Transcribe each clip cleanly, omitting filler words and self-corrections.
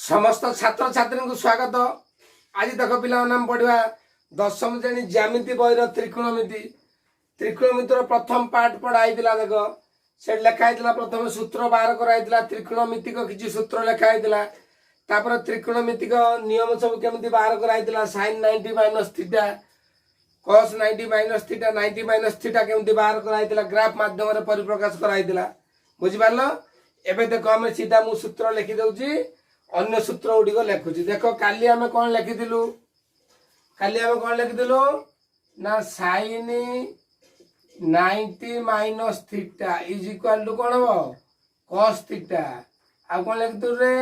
समस्त छात्र छात्री को स्वागत। आज देख पिला नाम पढ़ा दशम श्रेणी ज्यामिति बहिर त्रिकोणमितिर प्रथम पार्ट पढ़ाई देख से लिखाई प्रथम सूत्र बाहर कराई त्रिकोणमितिक किसी सूत्र लिखाई तापर त्रिकोणमितिक नियम सब केमती बाहर कराई sin 90 minus theta cos 90 minus theta 90 minus theta केमती बाहर कराई ग्राफ माध्यम परिप्रकाश कराई बुझिपार। एबे देखो आम सीधा मु सूत्र लिखि दउची अन्य सूत्र गुड़िक लिखुची। देख काली आम कौन लिखिलु ना sin 90 minus theta is equal to कौन हम cos थीटा आ कौन लिखिलु रे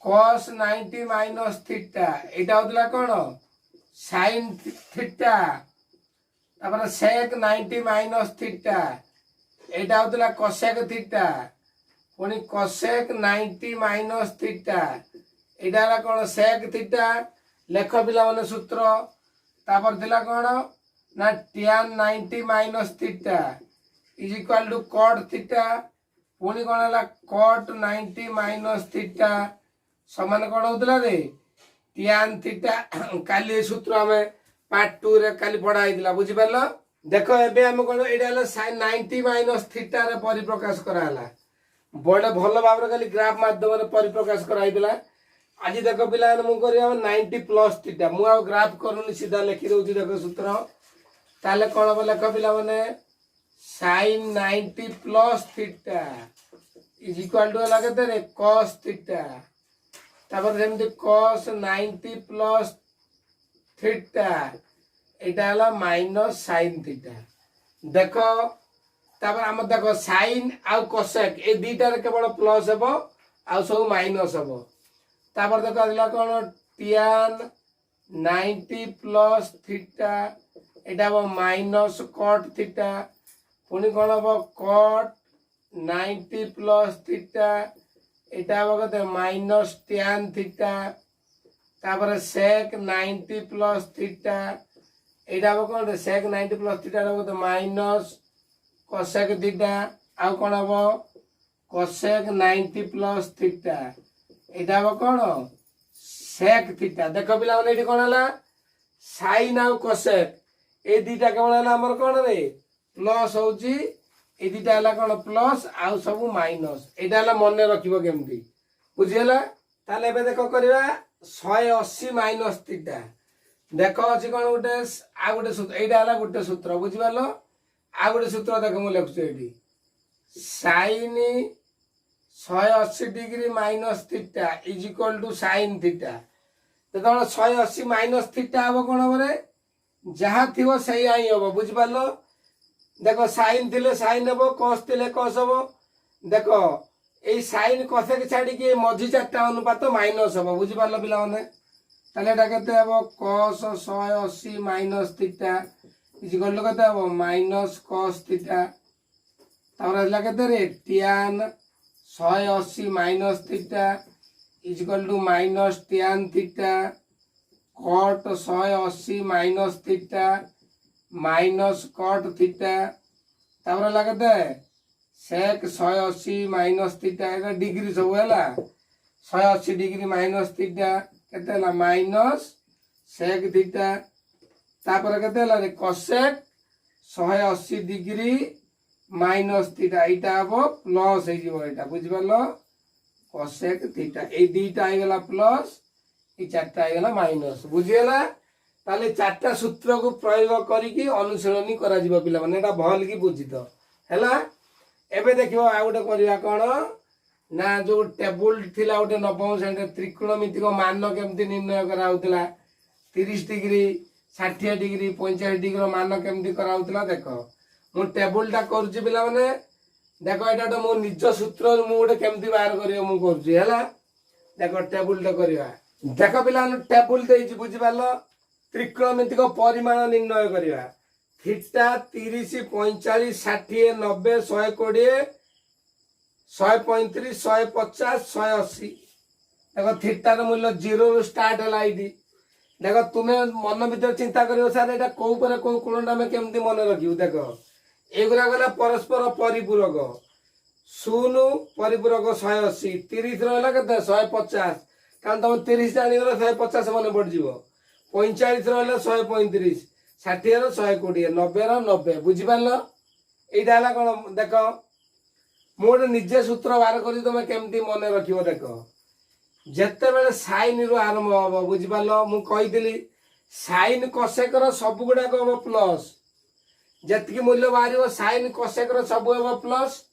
cos 90 माइनस थीटा एटा होतला कौन sin थीटा तापर sec 90 माइनस थीटा एटा होतला cosec थीटा पुणी cosec 90 माइनस थीटा एटा कौन sec थीटा लेख पिला माने सूत्र तापर थिला कौन ना tan 90 minus theta is equal to cot theta पुणी कौन है cot 90 माइनस थीटा समान कौन होतला रे tan थीटा। काली सूत्र हमें पार्ट 2 रे काली पढ़ाई दिला बुझि पारलो। देखो एबे हम कौन एटा sin 90 माइनस थीटा रे परिप्रकाश कराला बड़े भल भाव खाली ग्राफ माध्यम परिप्रकाश कराई दिला। आज देख पिला मु करिया 90 प्लस थीटा मु आ ग्राफ करूनी सीधा लिखि दउची देख सूत्र ताले कोन बोले लेख पिला माने sin 90 plus theta is equal to लगे तेरे cos थीटा तापर जेमति cos 90 प्लस थीटा एटा हला माइनस sin थीटा। देखो तापर हम देखो sin आउ cosec ए दीटा रे केवल प्लस हेबो आउ सब माइनस हेबो। तापर देखो दिला कोन tan 90 प्लस थीटा एटा हेबो माइनस cot थीटा पुनी कोन हेबो cot 90 प्लस थीटा एटा हेबो कते माइनस tan थीटा तापर sec 90 प्लस थीटा एटा हेबो कोन sec 90 प्लस थीटा हेबो कते माइनस cosec थीटा आउ कोन हेबो cosec 90 प्लस थीटा एटा हेबो कोन sec थीटा। देखो पिला माने एठी कोन हला sin आउ cosec ए दीटा केवल हला हमर कोन रे प्लस होउची ए दीटा हला कोन प्लस आउ सब माइनस एटा हला मने रखिबो केमती बुझियला। ताले एबे देखो करबा 180 माइनस थीटा देखो अछि कोन गुटे आ गुटे सूत्र एटा हला गुटे सूत्र बुझि पारलो। आ गुटे सूत्र देखो मु लिखुची एठी sin 180 degree minus theta is equal to sin theta. तो 180 माइनस थीटा हम कौन हम रे जहाँ थी से हम बुझी पार। देखो sin थिले sin हम cos थिले cos हम देखो ये sin cos के छाड़ी के मझी चारटा अनुपात माइनस हम बुझी पार पिला माने ताले एटा केते हम cos 180 minus theta is equal to केते हम माइनस cos थीटा तापर हला केते रे tan 180 minus theta is equal to minus tan theta cot 180 minus theta minus cot theta तापर लगते sec 180 माइनस थीटा एटा डिग्री सब हैला 180 डिग्री माइनस थीटा केते हला माइनस sec थीटा तापर केते हला रे cosec 180 डिग्री माइनस थीटा एटा हबो प्लस हे जीवो एटा बुझि पारलो cosec थीटा ए दीटा आइ गेला प्लस ए चारटा आइ गेला माइनस बुझियला। ताले चारटा सूत्र को प्रयोग करिकि अनुशीलनी करा जीवो पिला माने एटा भल की बुझितो हैला। एबे देखियो आ गुटे करिया कोन ना जो टेबल थिला गुटे नवम श्रेणी त्रिकोणमितिक मान केमती निर्णय करा होतला 30 डिग्री 60 डिग्री 45 डिग्री मान केमती करा होतला। देखो मु टेबल टा करछि पिला माने देखो एटा तो मो निज सूत्र मु गोटे केमती बाहर करियो मु करछि हैला। देखो टेबल टा करिया देखो पिला माने टेबल देछि बुझि पारलो त्रिकोणमितिक परिमाण निर्णय करिया थीटा 30 45 60 90 120 135 150 180 देखो थीटार मूल्य 0 रु स्टार्ट है ये देखो तुम्हें मन भर चिंता कर सार यहाँ कौ कोणटा आम केमती मन रखू देख एगुरा गला परस्पर परिपूरक शून्य परिपूरक 180 30 रहा के 150 कारण तुम 30 जाणीगल 150 मन पड़ जाव 45 रहा 135 60 120 90 90 बुझिपार यहाँ कौन देख मुझे निजे सूत्र बाहर कर तुम केमती मन रख देख जिते बड़े साइन रु आरंभ हम बुझिपार मुझी साइन कसेकर सब गुड़ाक हम प्लस जी मूल्य बाहर साइन कसेकर सब हम प्लस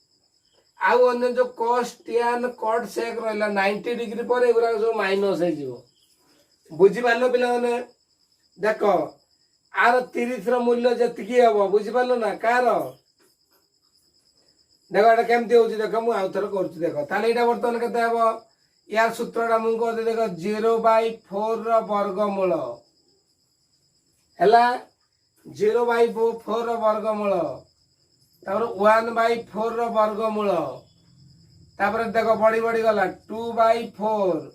आउ अन्य जो कॉस टैन कट सेक रहा 90 डिग्री पर एगुरा सब माइनस हो बुझिपार पिला मैंने देख आर 30 मूल्य जी हम बुझिपार ना कार देख एटा केमती हो देख मुझे आउ थे कर देख ताले यहाँ बर्तमान के हम यार सूत्रटा मुझे देख 0/4 वर्गमूल है 0/4 वर्गमूल 1/4 वर्गमूल देख बढ़ी बढ़ी गला 2/4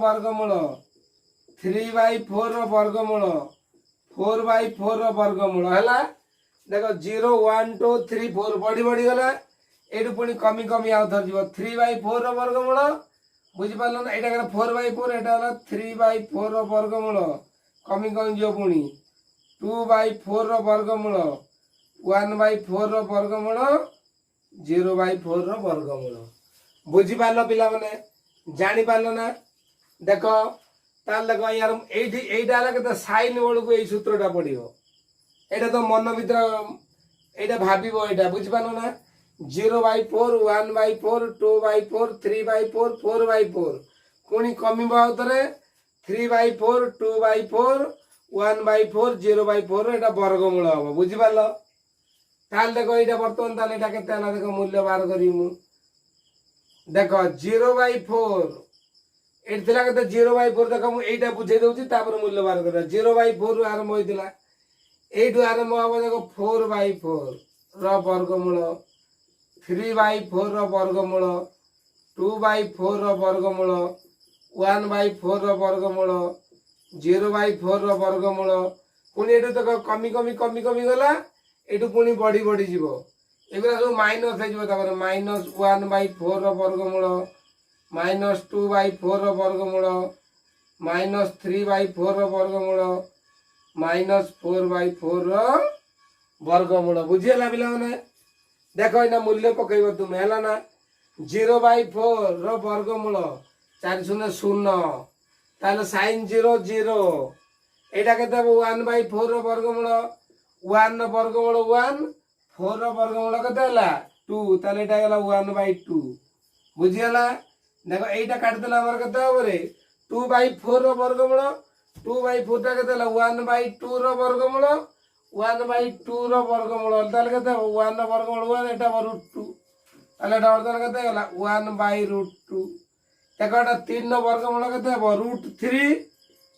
वर्गमूल 3/4 वर्गमूल 4/4 वर्गमूल है देख 0 1 2 3 4 बढ़ी बढ़ी गला ये पुणी कमी कमी आउ थर जीव 3/4 वर्गमूल बुझिपार ना यहाँ 4/4 यहाँ 3/4 वर्गमूल कमी कमी जीव पुणी 2/4 वर्गमूल 1/4 वर्गमूल 0/4 वर्गमूल बुझिपार पिला मैंने जापार ना देख देख यार ये साइन बेलू ये सूत्रटा पड़ो यहाँ तो मन भर ये भाव यहाँ बुझिपार ना 0/4 1/4 2/4 3/4 4/4 पुणी कम आउ थे 3/4 2/4 1/4 0/4 यहाँ वर्गमूल हम बुझिपार देख यहाँ बर्तमान यहाँ के देख मूल्य बाहर करी देख 0/4 ये के 0/4 देख मुझे बुझे दूसरी मूल्य बाहर कर 0/4 आरंभ होता यू आरंभ हम देख 4/4 वर्गमूल 3/4 वर्गमूल 2/4 वर्गमूल 1/4 वर्गमूल 0/4 वर्गमूल पुणी ये देख कमी कमी कमी कमी गला ये पुणी बढ़ी बढ़ी जीव एगुरा सब माइनस हो -1/4 वर्गमूल -2/4 वर्गमूल -3/4 वर्गमूल -4/4 वर्गमूल बुझीगला पिला मैंने देख यहाँ मूल्य पकड़ तुम्हें है ना 0/4 वर्गमूल 4 0 0 ताले साइन 0 0 यहाँ के 1/4 वर्गमूल 1 वर्गमूल 1 4 वर्गमूल के 2 ताले 1/2 बुझीगला देख यहाँ काटिदेला के 2/4 वर्गमूल 2/4 टा के 1/2 वर्गमूल 1/2 वर्गमूल 1 वर्गमूल 1 यहाँ √2 ताले बर्तमान के 1/√2 देख 3 वर्गमूल के √3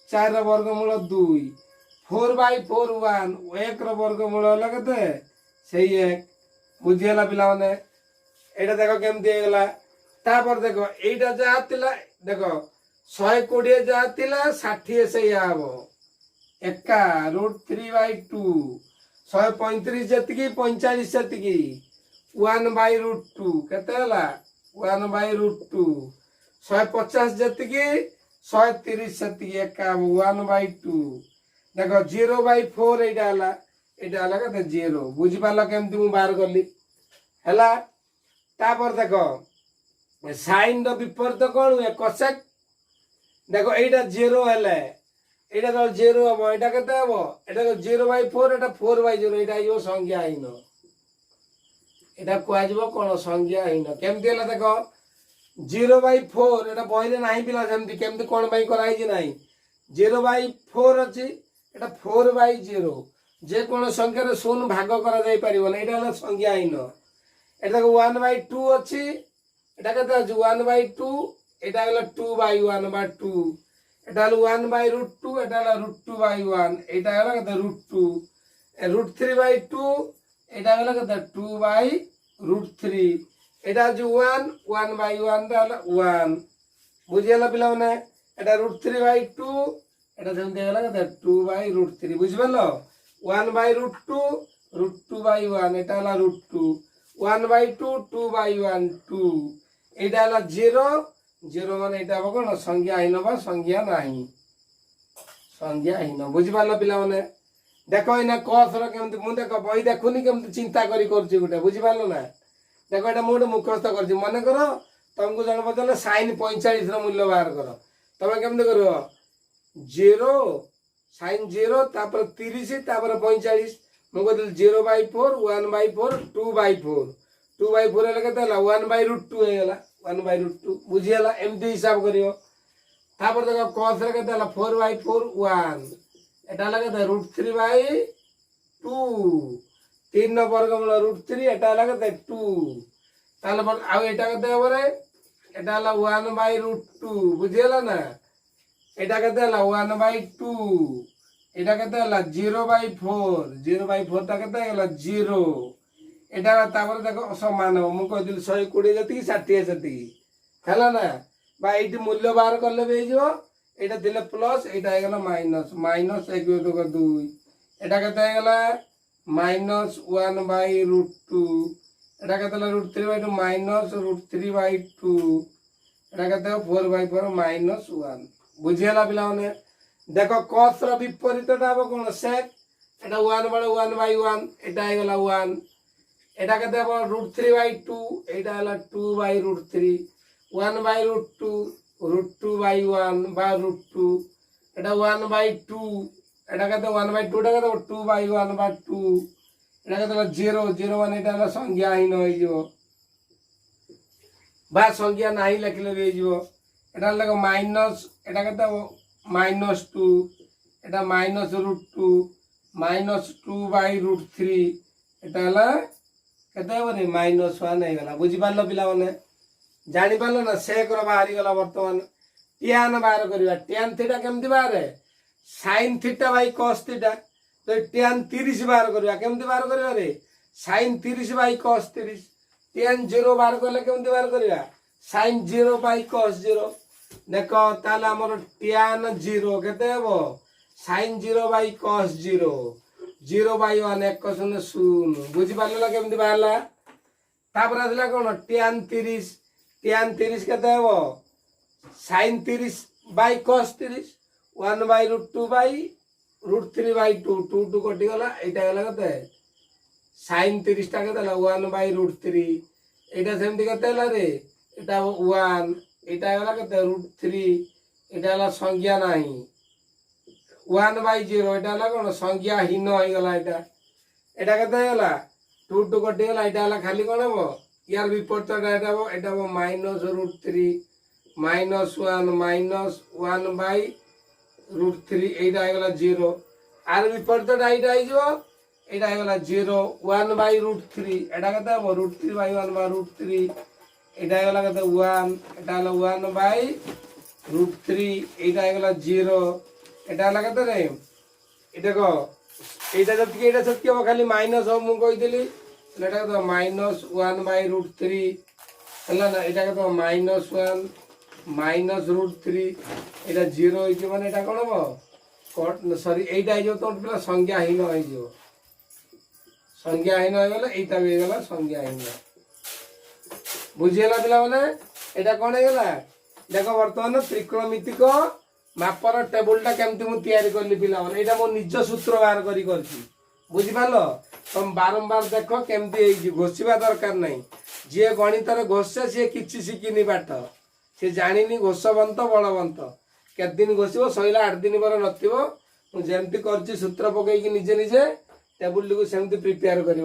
4 वर्गमूल 2 4/4 1 1 वर्गमूल है से 1 बुझीगला पिला मैंने यहाँ देख केमती होगा तापर देख यहाँ जहाँ देख 120 जहाँ 60 से हम एका √3/2 135 जी 45 जी 1/√2 केते 1/√2 150 जी 130 जी एका 1/2 देख 0/4 यहाँ के 0 बुझिपार केमती मुझे बाहर कली है तापर देख साइन विपरीत कौन हुए कसेक देख यहाँ 0 है यहाँ तो 0 हम यहाँ के 0/4 यहाँ 4/0 यहाँ संज्ञाहीन यहाँ कह कौन संज्ञाहीन केमती है देख 0/4 यहाँ बहले ना पिला सेमती केमती कौन कराई ना 0/4 अच्छी यहाँ 4/0 जेको संख्यार शून्य भाग कर संज्ञाहीन यहाँ 1/2 अच्छी এটা কত আছে 1/2 এটা হলো 2/1 বা 2 এটা হলো 1/√2 এটা হলো √2/1 এটা হলো কত √2 √3/2 এটা হলো কত 2/√3 এটা হচ্ছে 1 1/1 টা হলো 1 বুঝিলা পিলা মানে এটা √3/2 এটা যেমন হলো কত 2/√3 বুঝি পারলো 1/√2 √2/1 এটা হলো √2 1/2 2/1 2 এটা হলো 0 0 মানে এটা হবে কোন সংজ্ঞাহীন বা সংজ্ঞা ନାହିଁ ସଂଜ୍ଞାହୀନ ବୁଝିପାରିଲ ପିଲାମାନେ ଦେଖ ଏଇନା କସର କେମିତି ମୁଁ ଦେଖ ବହି ଦେଖୁନି କେମିତି ଚିନ୍ତା କରି କରୁଛି ଗୋଟେ ବୁଝିପାରିଲ ନା ଦେଖ ଏଇଟା ମୁଁ ଗୋଟେ ମୁଖସ୍ଥ କରିଛି ମନେକର ତମକୁ ଜଣେ ପଚାରିଲେ ସାଇନ୍ 45ର ମୂଲ୍ୟ ବାହାର କର ତମେ କେମିତି କରିବ 0 ସାଇନ୍ 0 ତାପରେ 30 ତାପରେ 45 ମୁଁ କହିଥିଲି 0/4 1/4 2/4 2/4 ହେଲେ କେତେ ହେଲା 1/√2 ହେଇଗଲା 1/√2 ବୁଝିହେଲା ଏମିତି ହିସାବ କରିବ ତାପରେ ଦେଖ cosରେ କେତେ ହେଲା 4/4 1 এটা ହେଲା କେତେ √3/2 3 ର ବର୍ଗମୂଳ √3 এটা ହେଲା କେତେ 2 ତାହେଲେ ଆଉ ଏଟା କେତେ ହେବ ରେ এটা ହେଲା 1/√2 ବୁଝିହେଲା ନା এটা କେତେ ହେଲା 1/2 এটা କେତେ ହେଲା 0/4 0/4 ଟା କେତେ ହେଇଗଲା 0 এটা ତାପରେ ଦେଖ ସମାନ ହେବ ମୁଁ କହିଥିଲି 120 ଯେତିକି 60 ସେତିକି ହେଲା ନା বা এইটি মূল্য বাহার করলে পেয়ে এটা দিলে প্লস এটা হয়ে গেল মাইনস মাইনস 1/2 এটা কেতে হয়ে গেল -1/√2 এটা কেতে হলো √3/2 -√3/2 এটা কেতে 4/4 -1 বুঝিলা পিলাମାନେ দেখো cos ର বিপরীতটা হবে কোন sec এটা 1/1/1 এটা হয়ে গেল 1 এটা কেতে হবে √3/2 এটা হলো 2/√3 1/√2 √2/1 বা √2 এটা 1/2 এটা কেতে 1/2 টা কেতে 2/1 বা 2 এটা কেতে 0 0 মানে এটা হলো সংজ্ঞাহীন হয়ে যাব বা সংজ্ঞা নাই লিখলে হয়ে যাব এটা হলো মাইনাস এটা কেতে -2 এটা -√2 -2/√3 এটা হলো কেতে হবে -1 হয়ে গেল বুঝি পারলো পিলাମାନେ জানি পারলো না sec ର ବାହାରି ଗଲା ବର୍ତ୍ତମାନ tan ବାହାର କରିବା tan θ କେମିତି ବାହାରେ sin θ / cos θ ତ tan 30 ବାହାର କରିବା କେମିତି ବାହାର କରିବା ରେ sin 30 / cos 30 tan 0 ବାହାର କଲେ କେମିତି ବାହାର କରିବା sin 0 / cos 0 ଦେଖ ତାହେଲେ ଆମର tan 0 କେତେ ହେବ sin 0 / cos 0 0/1 1 0 ବୁଝି ପାରିଲ ନା କେମିତି ବାହାରିଲା ତାପରେ ଆସିଲା କୋନ tan 30 tan 30 କେତେ ହେବ sin 30 / cos 30 1/√2/√3/2 2 2 କଟି ଗଲା ଏଇଟା ହେଲା କେତେ sin 30 ଟା କେତେ ହେଲା 1/√3 ଏଇଟା ସେମିତି କେତେ ହେଲା ରେ ଏଟା 1 ଏଇଟା ହେଲା କେତେ √3 ଏଇଟା ହେଲା ସଂଜ୍ଞା ନାହିଁ 1/0 ଏଇଟା ହେଲା କୋନ ସଂଜ୍ଞା ହୀନ ହେଇଗଲା ଏଇଟା କେତେ ହେଲା 2 2 କଟି ଗଲା ଏଇଟା ହେଲା ଖାଲି କୋନ ହେବ यार विपरीतटा এটা হবে এটা হবে -√3 -1 -1/√3 এইটা হয়ে গেল 0 আর বিপরীতটা এইটা হয়ে যাব এটা হয়ে গেল 0 1/√3 এটা কত হবে √3/1 বা √3 এটা হয়ে গেল কত 1 এটা হলো 1/√3 এইটা হয়ে গেল 0 এটা হলো কত রে এটা দেখো এইটা যদি এটা সত্যি হবে খালি মাইনাস হবে মু কইছিলি এটা কত -1/√3 ହେଲା ନା এটা কত -1 -√3 এটা 0 হইছে মানে এটা কোন হবে সরি এইটা হইছো তো পুরা সংজ্ঞাহীন হইছো সংজ্ঞাহীন হয়ে গেল এইটা হয়ে গেল সংজ্ঞাহীন বুঝিলা পিলা মানে এটা কোন হয়ে গেল দেখো বর্তমান ত্রিকোণমিতিক মাপর টেবুলটা কেমতি মু তৈরি করলি পিলা মানে এটা মো নিজ সূত্র বাହାର করি করছি বুঝি পারলো तुम बारंबार देख केमती घोषा दरकार नहीं जी गणितर घोषे सी कि शिखिनी पाठ सी जानी घोषबंत बलवंत केत दिन घोषिब सैला 8 दिन पर नमती कर सूत्र पकईकि निजे निजे टेबुल को सेमती प्रिपेयर कर।